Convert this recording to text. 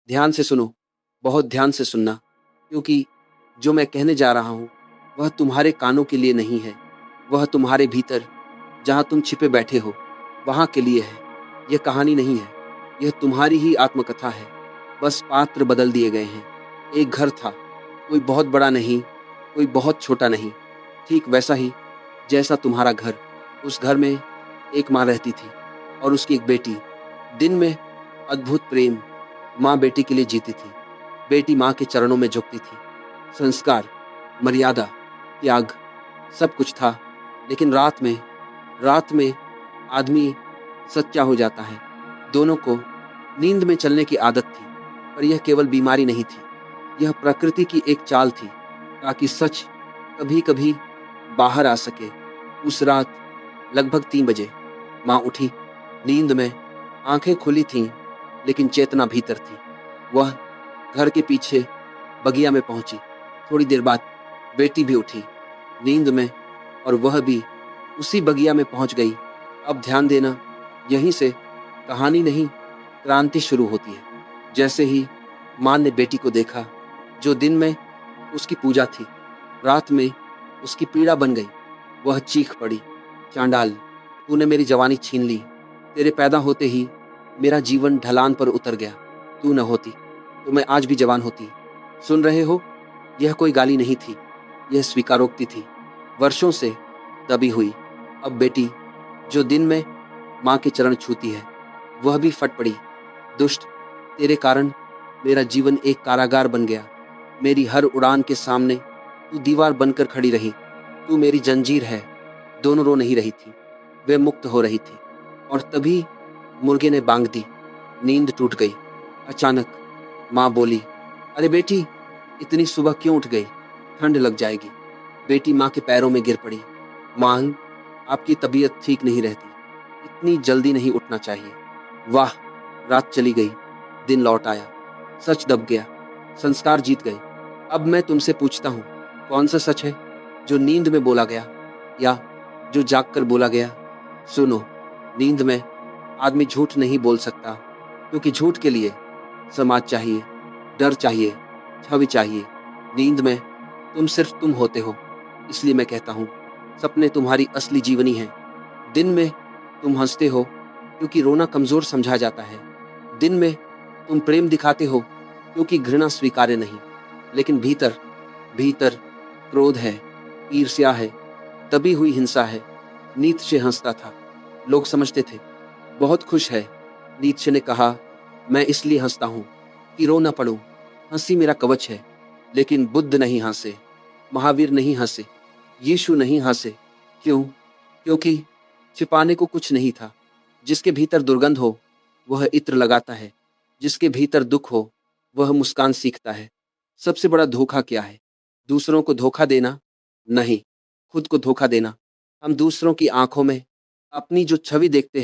ध्यान से सुनो, बहुत ध्यान से सुनना, क्योंकि जो मैं कहने जा रहा हूँ, वह तुम्हारे कानों के लिए नहीं है, वह तुम्हारे भीतर, जहाँ तुम छिपे बैठे हो, वहाँ के लिए है। यह कहानी नहीं है, यह तुम्हारी ही आत्मकथा है, बस पात्र बदल दिए गए हैं। एक घर था, कोई बहुत बड़ा नहीं, कोई बहुत छोटा नहीं, ठीक वैसा ही जैसा तुम्हारा घर। उस घर में एक माँ रहती थी और उसकी एक बेटी। दिन में अद्भुत प्रेम माँ बेटी के लिए जीती थी। बेटी माँ के चरणों में झुकती थी। संस्कार, मर्यादा, त्याग, सब कुछ था। लेकिन रात में आदमी सच्चा हो जाता है। दोनों को नींद में चलने की आदत थी, पर यह केवल बीमारी नहीं थी, यह प्रकृति की एक चाल थी, ताकि सच कभी कभी बाहर आ सके। उस रात लगभग 3 बजे माँ उठी। नींद में आंखें खुली थीं, लेकिन चेतना भीतर थी। वह घर के पीछे बगिया में पहुंची। थोड़ी देर बाद बेटी भी उठी, नींद में, और वह भी उसी बगिया में पहुंच गई। अब ध्यान देना, यहीं से कहानी नहीं, क्रांति शुरू होती है। जैसे ही माँ ने बेटी को देखा, जो दिन में उसकी पूजा थी, रात में उसकी पीड़ा बन गई। वह चीख पड़ी, चांडाल, तूने मेरी जवानी छीन ली। तेरे पैदा होते ही मेरा जीवन ढलान पर उतर गया। तू न होती तो मैं आज भी जवान होती। सुन रहे हो? यह कोई गाली नहीं थी, यह स्वीकारोक्ति थी, वर्षों से दबी हुई। अब बेटी, जो दिन में माँ के चरण छूती है, वह भी फट पड़ी। दुष्ट, तेरे कारण मेरा जीवन एक कारागार बन गया। मेरी हर उड़ान के सामने तू दीवार बनकर खड़ी रही। तू मेरी जंजीर है। दोनों रो नहीं रही थी, वे मुक्त हो रही थी। और तभी मुर्गे ने बांग दी। नींद टूट गई। अचानक माँ बोली, अरे बेटी, इतनी सुबह क्यों उठ गई? ठंड लग जाएगी। बेटी माँ के पैरों में गिर पड़ी। माँ, आपकी तबीयत ठीक नहीं रहती, इतनी जल्दी नहीं उठना चाहिए। वाह, रात चली गई, दिन लौट आया, सच दब गया, संस्कार जीत गए। अब मैं तुमसे पूछता हूँ, कौन सा सच है, जो नींद में बोला गया या जो जाग कर बोला गया? सुनो, नींद में आदमी झूठ नहीं बोल सकता, क्योंकि झूठ के लिए समाज चाहिए, डर चाहिए, छवि चाहिए। नींद में तुम सिर्फ तुम होते हो। इसलिए मैं कहता हूँ, सपने तुम्हारी असली जीवनी है। दिन में तुम हंसते हो, क्योंकि रोना कमजोर समझा जाता है। दिन में तुम प्रेम दिखाते हो, क्योंकि घृणा स्वीकार्य नहीं। लेकिन भीतर भीतर क्रोध है, ईर्ष्या है, दबी हुई हिंसा है। नीत्शे हंसता था, लोग समझते थे, बहुत खुश है। नीत्शे ने कहा, मैं इसलिए हंसता हूँ कि रो ना पड़ूं। हंसी मेरा कवच है। लेकिन बुद्ध नहीं हंसे, महावीर नहीं हंसे, यीशु नहीं हंसे। क्यों? क्योंकि छिपाने को कुछ नहीं था। जिसके भीतर दुर्गंध हो, वह इत्र लगाता है। जिसके भीतर दुख हो, वह मुस्कान सीखता है। सबसे बड़ा धोखा क्या है? दूसरों को धोखा देना? नहीं, खुद को धोखा देना। हम दूसरों की आंखों में अपनी जो छवि देखते हैं,